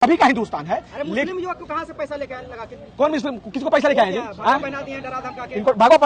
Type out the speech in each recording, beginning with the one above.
अभी का हिंदुस्तान है। मुस्लिम युवक को कहाँ से पैसा लेके लगा के? कौन मुस्लिम किसको पैसा लेके आए जी? बना दिए डरा धमका के। इनको भागवा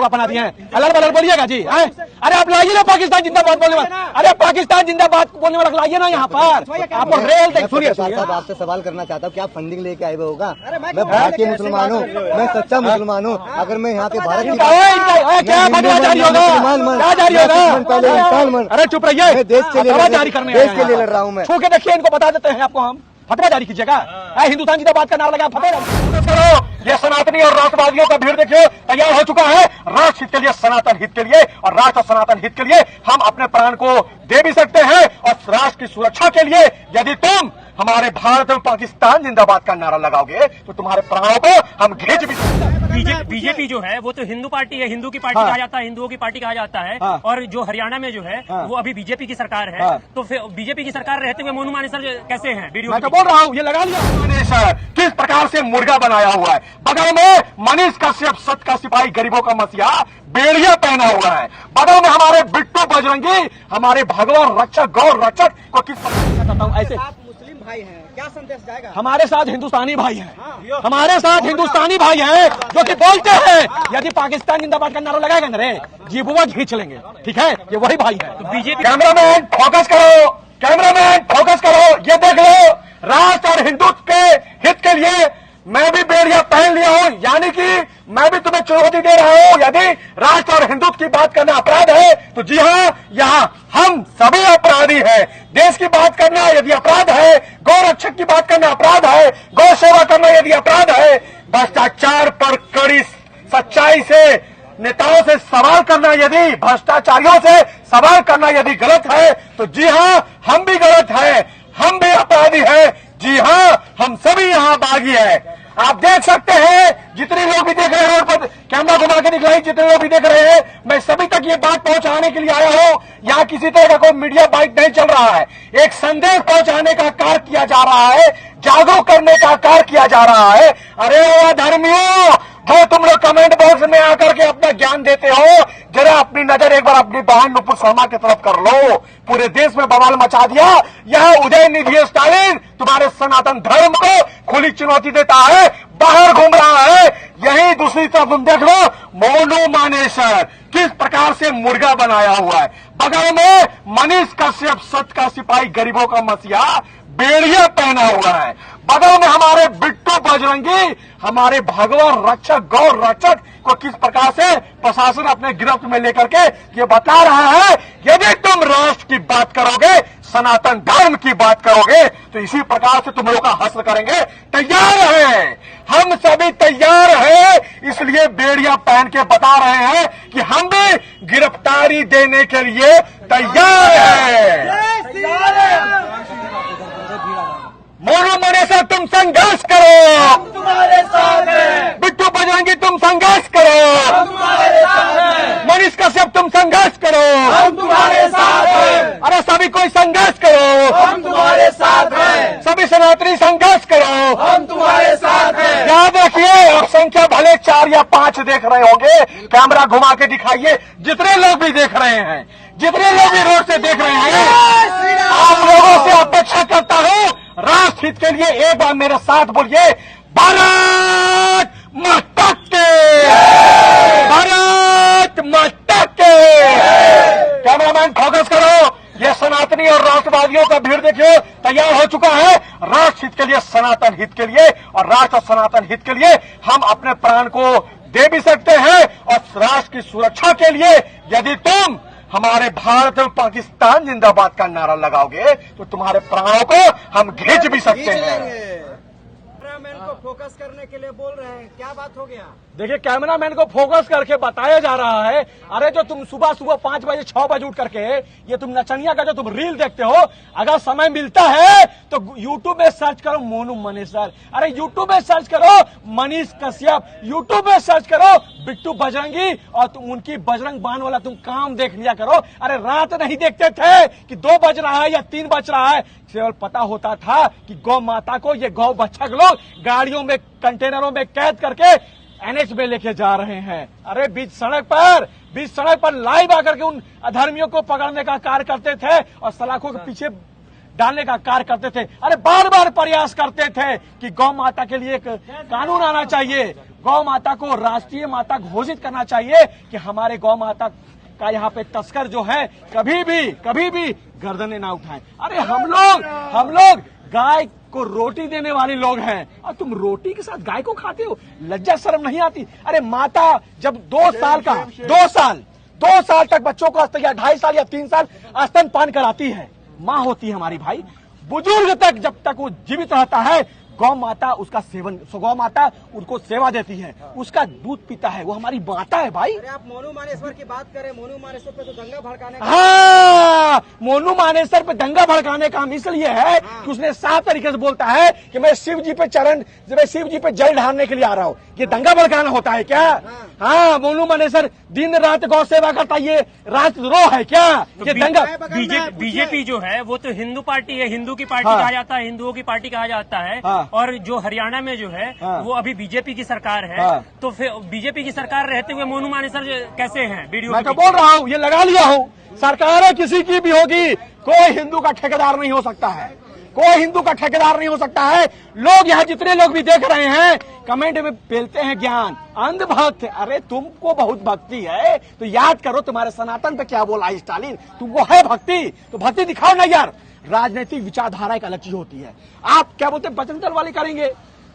बना दिए हैं। अलग बलग बोलिएगा जी। अरे आप लाइए ना पाकिस्तान जिंदाबाद बोलने वाला। अरे पाकिस्तान जिंदाबाद बोलने वाला लाइए ना यहाँ पर। आपको रेल तक सुनिए। आपसे सवाल करना चाहता हूँ, क्या फंडिंग लेके आए हुए होगा? मैं भारतीय मुसलमान हूँ, मैं सच्चा मुसलमान हूँ। अगर मैं यहाँ पे भारत क्या जारी होगा? अरे चुप रहिए, देश के लिए लड़ रहा हूँ मैं। छू के देखिए, इनको बता देते हैं आपको हम। फतवा जारी कीजिएगा। हिंदुस्तान जिंदाबाद का नारा लगा, फतवा करो। ये सनातनी और राष्ट्रवादियों का भीड़ देखिए तैयार हो चुका है। राष्ट्र हित के लिए, सनातन हित के लिए और राष्ट्र सनातन हित के लिए हम अपने प्राण को दे भी सकते हैं। और राष्ट्र की सुरक्षा के लिए यदि तुम हमारे भारत और पाकिस्तान जिंदाबाद का नारा लगाओगे तो तुम्हारे प्राणों को हम खींच भी सकते हैं। बीजेपी जो है वो तो हिंदू पार्टी है, हिंदू की पार्टी कहा जाता है, हिंदुओं की पार्टी कहा जाता है। और जो हरियाणा में जो है वो अभी बीजेपी की सरकार है। तो फिर बीजेपी की सरकार रहते हुए मोनू मानेसर कैसे हैं? वीडियो मैं तो बोल रहा हूँ, ये लगा लिया। मानेसर किस प्रकार से मुर्गा बनाया हुआ है। बगल में मनीष कश्यप, सत का सिपाही, गरीबों का मसीहा, बेड़िया पहना हुआ है। बगल में हमारे बिट्टू बजरंगी, हमारे भगवान रक्षक, गौ रक्षक को किस ऐसे मुस्लिम भाई हैं, क्या संदेश जाएगा? हमारे साथ हिंदुस्तानी भाई हैं। हमारे साथ हिंदुस्तानी भाई हैं जो कि बोलते हैं यदि पाकिस्तान जिंदाबाद का नारा लगाएगा ना रे जीबुआ खींच लेंगे। ठीक है, ये वही भाई है। तो बीजेपी कैमरामैन फोकस करो, कैमरामैन फोकस करो। ये देख लो, राष्ट्र और हिंदुत्व के हित के लिए मैं भी बेड़िया पहन लिया हूं। यानी कि मैं भी तुम्हें चुनौती दे रहा हूं। यदि राष्ट्र और हिंदुत्व की बात करना अपराध है तो जी हाँ, यहाँ हम सभी अपराधी हैं। देश की बात करना यदि अपराध है, गौ रक्षक की बात करना अपराध है, गौ सेवा करना यदि अपराध है, भ्रष्टाचार पर कड़ी सच्चाई से नेताओं से सवाल करना, यदि भ्रष्टाचारियों से सवाल करना यदि गलत है तो जी हाँ, हम भी गलत हैं, हम भी अपराधी हैं। जी हाँ, हम सभी यहाँ बागी हैं। आप देख सकते हैं जितने लोग भी देख रहे हैं, रोड पर कैमरा घुमा के दिखलाई, जितने लोग भी देख रहे हैं, मैं सभी तक ये बात पहुंचाने के लिए आया हूं। यहाँ किसी तरह का कोई मीडिया बाइट नहीं चल रहा है। एक संदेश पहुंचाने का कार्य किया जा रहा है, जागरूक करने का कार्य किया जा रहा है। अरे वो धर्मियों, जो तुम लोग कमेंट बॉक्स में आकर के अपना ज्ञान देते हो, जरा अपनी नजर एक बार अपनी बहन नुपुर शर्मा की तरफ कर लो। पूरे देश में बवाल मचा दिया। यह उदयनिधि स्टालिन तुम्हारे सनातन धर्म को खुली चुनौती देता है, बाहर घूम रहा है। यही दूसरी तरफ तुम देख लो, मोनू मानेसर किस प्रकार से मुर्गा बनाया हुआ है। बगल में मनीष कश्यप, सत का सिपाही, गरीबों का मसीहा, बेड़िया पहना हुआ है। बगल में हमारे बिट्टू बजरंगी, हमारे भगवान रक्षक, गौ रक्षक को किस प्रकार से प्रशासन अपने गिरफ्त में लेकर के ये बता रहा है। यदि तुम राष्ट्र की बात करोगे, सनातन धर्म की बात करोगे तो इसी प्रकार से तुम लोग का हश्र करेंगे। तैयार हैं, हम सभी तैयार हैं। इसलिए बेड़िया पहन के बता रहे हैं कि हम भी गिरफ्तारी देने के लिए तैयार हैं। मोनू मानेसर तुम संघर्ष करो, तुम्हारे साथ हैं। बिट्टू बजरंगी तुम संघर्ष करो, तुम्हारे साथ हैं। मनीष कश्यप तुम संघर्ष करो, हम तुम्हारे साथ हैं। अरे सभी कोई संघर्ष करो, हम तुम्हारे साथ हैं। सभी सनातनी संघर्ष करो, हम तुम्हारे साथ हैं। याद रखिए, अब संख्या भले 4 या 5 देख रहे होंगे, कैमरा घुमा के दिखाइए। जितने लोग भी देख रहे हैं, जितने लोग भी रोड से देख रहे हैं, आप लोगों से अपेक्षा करता हूं राष्ट्र हित के लिए एक बार मेरे साथ बोलिए, भारत माता के, भारत माता के। कैमरामैन फोकस करो। ये सनातनी और राष्ट्रवादियों का भीड़ देखिए तैयार हो चुका है। राष्ट्र हित के लिए, सनातन हित के लिए और राष्ट्र सनातन हित के लिए हम अपने प्राण को दे भी सकते हैं। और राष्ट्र की सुरक्षा के लिए यदि तुम हमारे भारत और पाकिस्तान जिंदाबाद का नारा लगाओगे तो तुम्हारे प्राणों को हम खींच भी सकते हैं। कैमरामैन को फोकस करने के लिए बोल रहे हैं, क्या बात हो गया? देखिए, कैमरामैन को फोकस करके बताया जा रहा है। अरे जो तुम सुबह 5 बजे 6 बजे उठ करके ये तुम नचनिया का जो तुम रील देखते हो, अगर समय मिलता है तो यूट्यूब में सर्च करो मोनू मानेसर, अरे यूट्यूब में सर्च करो मनीष कश्यप, यूट्यूब में सर्च करो बिट्टू बजरंगी और तुम उनकी बजरंग बाण वाला तुम काम देख लिया करो। अरे रात नहीं देखते थे कि 2 बज रहा है या 3 बज रहा है, केवल पता होता था कि गौ माता को ये गौ बच्छक लोग गाड़ियों में, कंटेनरों में कैद करके एनएच में लेके जा रहे हैं। अरे बीच सड़क पर लाइव आकर के उन अधर्मियों को पकड़ने का कार्य करते थे और सलाखों के पीछे डालने का कार्य करते थे। अरे बार बार प्रयास करते थे कि गौ माता के लिए एक कानून आना चाहिए, गौ माता को राष्ट्रीय माता घोषित करना चाहिए कि हमारे गौ माता का यहाँ पे तस्कर जो है कभी भी गर्दनें ना उठाएं। अरे हम लोग गाय को रोटी देने वाले लोग हैं और तुम रोटी के साथ गाय को खाते हो, लज्जा शर्म नहीं आती? अरे माता जब 2 साल तक बच्चों को या 2.5 साल या 3 साल स्तनपान कराती है, माँ होती है हमारी भाई, बुजुर्ग तक जब तक वो जीवित रहता है गौ माता उसका सेवन, गौ माता उनको सेवा देती है, उसका दूध पीता है, वो हमारी माता है भाई। अरे आप मोनू मानेसर की बात करें, मोनू मानेसर पे तो दंगा भड़काने का, हाँ, मोनू मानेसर पे दंगा भड़काने का काम इसलिए है कि उसने साफ तरीके से बोलता है कि मैं शिव जी पे जल ढालने के लिए आ रहा हूँ। ये दंगा भड़काना होता है क्या? हाँ, मोनू मानेसर दिन रात गौ सेवा करता, ये राष्ट्रद्रोह है क्या? ये दंगा। बीजेपी जो है वो तो हिंदू पार्टी है, हिंदू की पार्टी कहा जाता है, हिंदुओं की पार्टी कहा जाता है। और जो हरियाणा में जो है वो अभी बीजेपी की सरकार है, तो फिर बीजेपी की सरकार रहते हुए मोनू मानेसर कैसे हैं? वीडियो मैं तो बोल रहा हूँ, ये लगा लिया हूँ, सरकारें किसी की भी होगी, कोई हिंदू का ठेकेदार नहीं हो सकता है, कोई हिंदू का ठेकेदार नहीं हो सकता है। लोग यहाँ जितने लोग भी देख रहे हैं कमेंट में पेलते हैं ज्ञान, अंधभक्त। अरे तुमको बहुत भक्ति है तो याद करो तुम्हारे सनातन पे क्या बोला स्टालिन, तुमको है भक्ति तो भक्ति दिखाओ ना यार। राजनीतिक विचारधारा एक अलग चीज होती है। आप क्या बोलते हैं, बजरंग दल वाले करेंगे,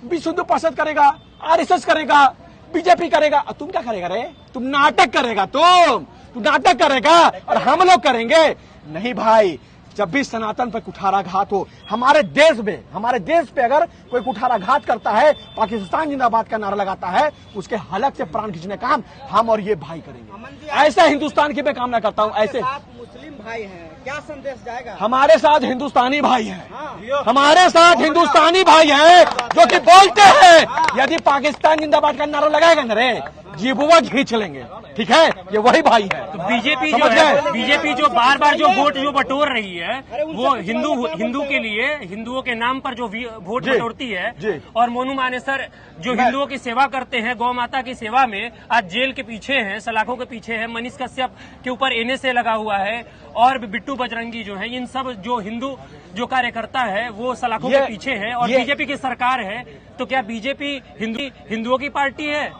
विश्व हिंदू परिषद करेगा, आरएसएस करेगा, बीजेपी करेगा, तुम क्या करेगा रे? तुम नाटक करेगा, तुम नाटक करेगा और हम लोग करेंगे नहीं भाई। जब भी सनातन पे कुठाराघात हो, हमारे देश पे अगर कोई कुठाराघात करता है, पाकिस्तान जिंदाबाद का नारा लगाता है, उसके हलक से प्राण खींचने का काम हम और ये भाई करेंगे। ऐसा हिंदुस्तान की मैं कामना करता हूँ। ऐसे मुस्लिम भाई हैं, क्या संदेश जाएगा? हमारे साथ हिंदुस्तानी भाई हैं, हमारे साथ हिंदुस्तानी भाई हैं जो कि बोलते हैं यदि पाकिस्तान जिंदाबाद का नारा लगाएगा ना रे, जीबुआ खींच लेंगे, ठीक है? ये वही भाई है। तो बीजेपी जो बार जो वोट जो बटोर रही है वो हिंदू के लिए, हिंदुओं के नाम पर जो वोट बटोरती है, और मोनू मानेसर जो हिंदुओं की सेवा करते हैं, गौ माता की सेवा में आज जेल के पीछे हैं, सलाखों के पीछे है, मनीष कश्यप के ऊपर एनएसए लगा हुआ है, और बिट्टू बजरंगी जो है, इन सब जो हिंदू जो कार्यकर्ता है वो सलाखों के पीछे है और बीजेपी की सरकार है। तो क्या बीजेपी हिंदुओं की पार्टी है?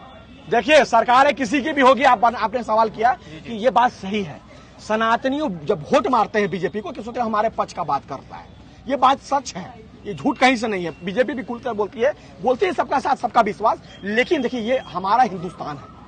देखिए, सरकारें किसी की भी होगी, आपने सवाल किया कि ये बात सही है। सनातनी जब वोट मारते हैं बीजेपी को, किसी हमारे पक्ष का बात करता है, ये बात सच है, ये झूठ कहीं से नहीं है। बीजेपी भी खुलकर बोलती है सबका साथ सबका विश्वास। लेकिन देखिए, ये हमारा हिंदुस्तान है,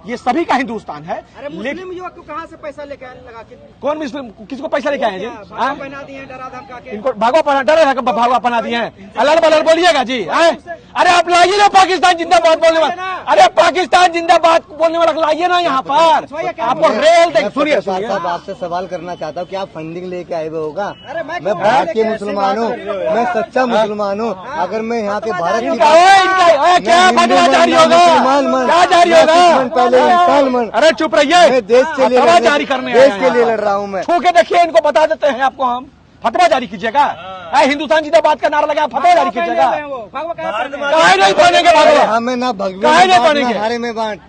ये सभी का हिंदुस्तान है। अरे मुस्लिम युवक को कहाँ से पैसा लेके लगा के? कौन मुस्लिम किसको पैसा लेके आए जी? बना दिए हैं, डरा धमका के इनको भागवा पहना दिए हैं। अलग बलग बोलिएगा जी। अरे आप लाइए ना पाकिस्तान जिंदाबाद बोलने वाला, अरे पाकिस्तान जिंदाबाद बोलने वाला लाइए ना यहाँ पर। आपको रेल देख, सुनिए आपसे सवाल करना चाहता हूँ, क्या फंडिंग लेके आए हुए होगा? मैं भारतीय मुसलमान हूँ, मैं सच्चा मुसलमान हूँ। अगर मैं यहाँ पे भारत क्या फतवा जारी होगा? क्या जारी होगा? इंसान मन। अरे चुप रहिए, मैं देश के लिए जारी करने देश के लिए लड़ रहा हूँ। मैं छू के देखिए, इनको बता देते हैं आपको, हम फतवा जारी कीजिएगा। हिंदुस्तान जिंदाबाद का नारा लगा, फतवा जारी कीजिएगा। काहे नहीं बनेंगे भगवा? हमें ना भगवान हमारे में बांट,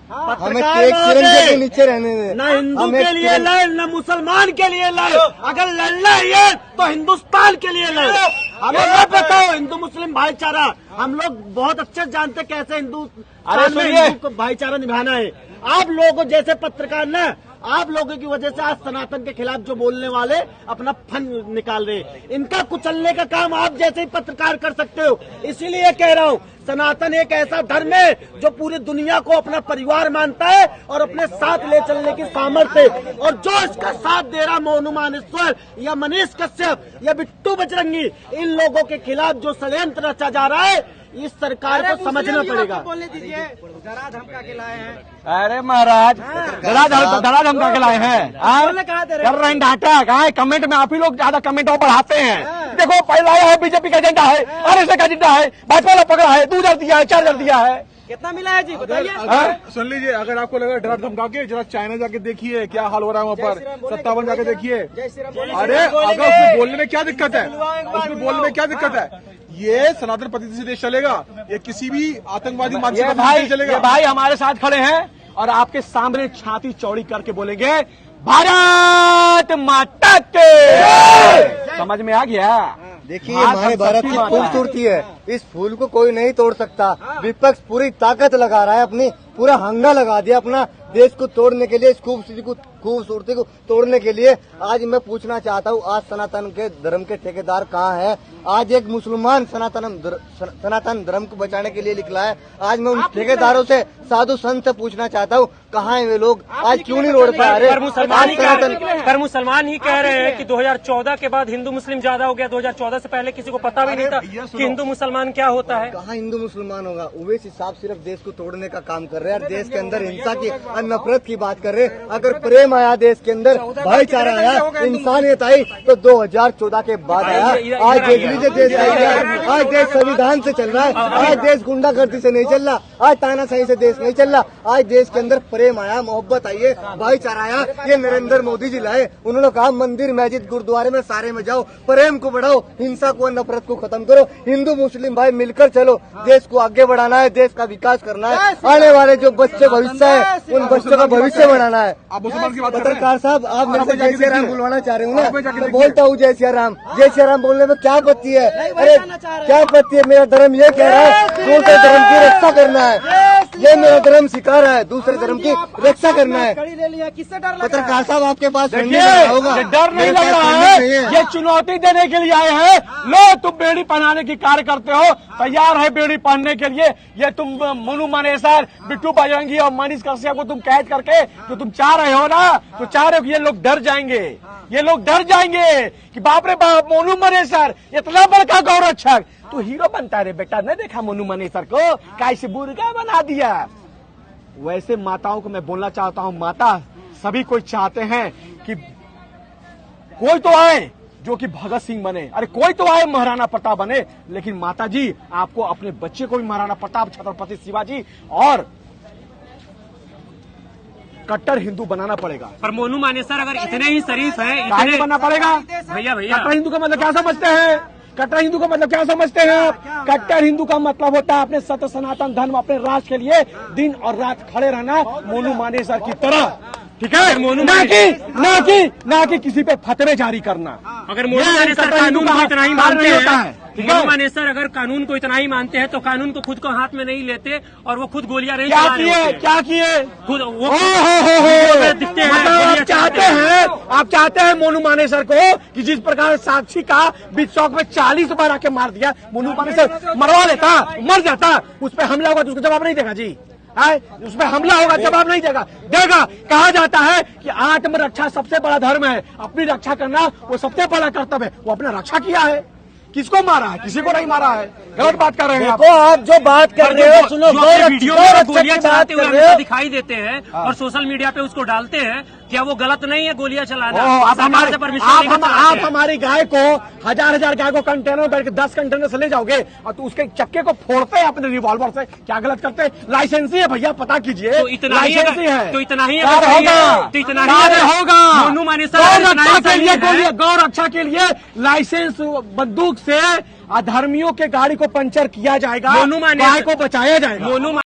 हमें एक तिरंगे के नीचे रहने दे। न हिंदू के लिए लड़, न मुसलमान के लिए लड़। अगर लड़ना है तो हिंदुस्तान के लिए लड़। हमें न बताओ हिंदू मुस्लिम भाईचारा, हम लोग बहुत अच्छे जानते कैसे हिंदू को भाईचारा निभाना है। आप लोगों जैसे पत्रकार ना, आप लोगों की वजह से आज सनातन के खिलाफ जो बोलने वाले अपना फन निकाल रहे हैं, इनका कुचलने का काम आप जैसे ही पत्रकार कर सकते हो। इसीलिए कह रहा हूँ, सनातन एक ऐसा धर्म है जो पूरी दुनिया को अपना परिवार मानता है और अपने साथ ले चलने की सामर्थ्य, और जो इसका साथ दे रहा मोनू मानेसर या मनीष कश्यप या बिट्टू बजरंगी, इन लोगों के खिलाफ जो षड्यंत्र रचा जा रहा है, इस सरकार को समझना पड़ेगा। बोलने दीजिए, डरा धमका के लाए हैं। अरे महाराज, डरा धमका के लाए हैं, कर रहे हैं नाटक। कमेंट में आप ही लोग ज्यादा कमेंट और बढ़ाते हैं। देखो, पहले आया है बीजेपी का एजेंडा है, आरएसएस का एजेंडा है, भाजपा वाला पकड़ा है, 2,000 दिया है, 4,000 दिया है। कितना मिला है जी बताइए? सुन लीजिए, अगर आपको लगा डरा धमका के, जरा चाइना जाके देखिए क्या हाल हो रहा है वहाँ पर। 57 जाके देखिए। अरे अगर उसमें बोलने में क्या दिक्कत है? उसमें बोलने में क्या दिक्कत है? ये सनातन पद्धति से देश चलेगा, ये किसी भी आतंकवादी मानसिकता से चलेगा। भाई हमारे साथ खड़े हैं और आपके सामने छाती चौड़ी करके बोलेंगे, भारत माता के। समझ में आ गया? देखिए ये हमारे भारत की खूबसूरती है, इस फूल को कोई नहीं तोड़ सकता। विपक्ष पूरी ताकत लगा रहा है, अपनी पूरा हंगा लगा दिया अपना देश को तोड़ने के लिए, इस खूबसूरती को तोड़ने के लिए। आज मैं पूछना चाहता हूँ, आज सनातन के धर्म के ठेकेदार कहाँ है? आज एक मुसलमान सनातन धर्म को बचाने के लिए निकला है। आज मैं उन ठेकेदारों से, साधु संत से पूछना चाहता हूँ, कहाँ है वे लोग? आज क्यों नहीं रोड पे आ रहे? पर मुसलमान ही कह रहे हैं कि 2014 के बाद हिंदू मुस्लिम ज्यादा हो गया। 2014 से पहले किसी को पता भी नहीं था कि हिंदू मुसलमान क्या होता है। कहाँ हिंदू मुसलमान होगा? ओवैसी साहब सिर्फ देश को तोड़ने का काम कर रहे हैं और देश के अंदर हिंसा की और नफरत की बात कर रहे हैं। अगर प्रेम आया देश के अंदर, भाईचारा आया, इंसानियत आई, तो 2014 के बाद आया। आज देख लीजिए देश का, आज देश संविधान से चल रहा है, आज देश गुंडागर्दी से नहीं चल रहा, आज तानाशाही से देश नहीं चल रहा। आज देश के अंदर प्रेम आया, मोहब्बत आई है, भाईचारा आया। ये नरेंद्र मोदी जी लाए। उन्होंने कहा मंदिर मस्जिद गुरुद्वारे में सारे में जाओ, प्रेम को बढ़ाओ, हिंसा को, नफरत को खत्म करो। हिंदू मुस्लिम भाई मिलकर चलो, देश को आगे बढ़ाना है, देश का विकास करना है। आने वाले जो बच्चे भविष्य है, उन बच्चों का भविष्य बनाना है। पत्रकार साहब, आप मेरे से जय श्री राम बुलवाना चाह रहे हो ना? मैं बोलता हूँ जय श्री राम। जय श्री राम बोलने में क्या आपत्ति है? अरे क्या आपत्ति है? मेरा धर्म ये कह रहा है दूसरे धर्म की रक्षा करना है। ये मेरा धर्म सिखा रहा है, दूसरे धर्म की रक्षा करना है। पत्रकार साहब आपके पास होगा, डर नहीं लग रहा है? ये चुनौती देने के लिए आए हैं। लो तुम बेड़ी पहनाने की कार्य करते हो, तैयार है बेड़ी पहनने के लिए। ये तुम मोनू मानेसर, बिट्टू बजरंगी और मनीष कश्यप को तुम कैद करके तो तुम चाह रहे हो ना, तो चाह रहे हो कि ये लोग डर जाएंगे। ये लोग डर जाएंगे कि बाप रे बाप, मोनू मानेसर इतना बड़का गौरक्षक, तू हीरो बनता है रे बेटा। नहीं देखा मोनू मानेसर को कैसे बुर्गा बना दिया? वैसे माताओं को मैं बोलना चाहता हूं, माता सभी कोई चाहते हैं कि कोई तो आए जो कि भगत सिंह बने, अरे कोई तो आए महाराणा प्रताप बने, लेकिन माता जी आपको अपने बच्चे को भी महाराणा प्रताप, छत्रपति शिवाजी और कट्टर हिंदू बनाना पड़ेगा। पर मोनू मानेसर अगर इतने ही शरीफ हैं, इतने बनना पड़ेगा। भैया कट्टर हिंदू का मतलब क्या समझते हैं? कट्टर हिंदू का मतलब क्या समझते हैं आप? कट्टर हिंदू का मतलब होता है अपने सत्य सनातन धर्म, अपने राष्ट्र के लिए दिन और रात खड़े रहना, मोनू मानेसर की तरह। ठीक है? ना कि किसी पे फतवे जारी करना। अगर मोनू मानेसर कानून को इतना ही मानते हैं, मोनू मानेसर अगर कानून को इतना ही मानते हैं तो कानून को खुद को हाथ में नहीं लेते और वो खुद गोलियां नहीं चला रहे होते। क्या किए? खुद वो दिखते हैं। आप चाहते हैं मोनू मानेसर को कि जिस प्रकार साक्षी का बीच चौक में 40 बार आके मार दिया, मोनू मानेसर मरवा लेता, मर जाता, उस पर हमला होगा तो उसको जवाब नहीं देगा जी। उस पर हमला होगा, जवाब नहीं देगा। कहा जाता है कि आत्मरक्षा सबसे बड़ा धर्म है, अपनी रक्षा करना वो सबसे बड़ा कर्तव्य है। वो अपना रक्षा किया है, किसको मारा है? किसी को नहीं मारा है। गलत बात कर रहे हैं आप जो बात कर रहे हो, सुनो, वीडियो में गोलियां चलाते हुए हमेशा दिखाई देते हैं और सोशल मीडिया पे उसको डालते हैं। क्या वो गलत नहीं है गोलियां चलाना? आप हमारी गाय को हजार गाय को कंटेनर में बैठ के 10 कंटेनर से ले जाओगे और तो उसके चक्के को फोड़ते हैं अपने रिवॉल्वर से, क्या गलत करते हैं? लाइसेंसी है भैया, पता कीजिए। तो इतना ही है, तो इतना ही होगा। मोनू मानेसर गौ रक्षा के लिए लाइसेंस बंदूक से अधर्मियों के गाड़ी को पंचर किया जाएगा, गाय को बचाया जाएगा।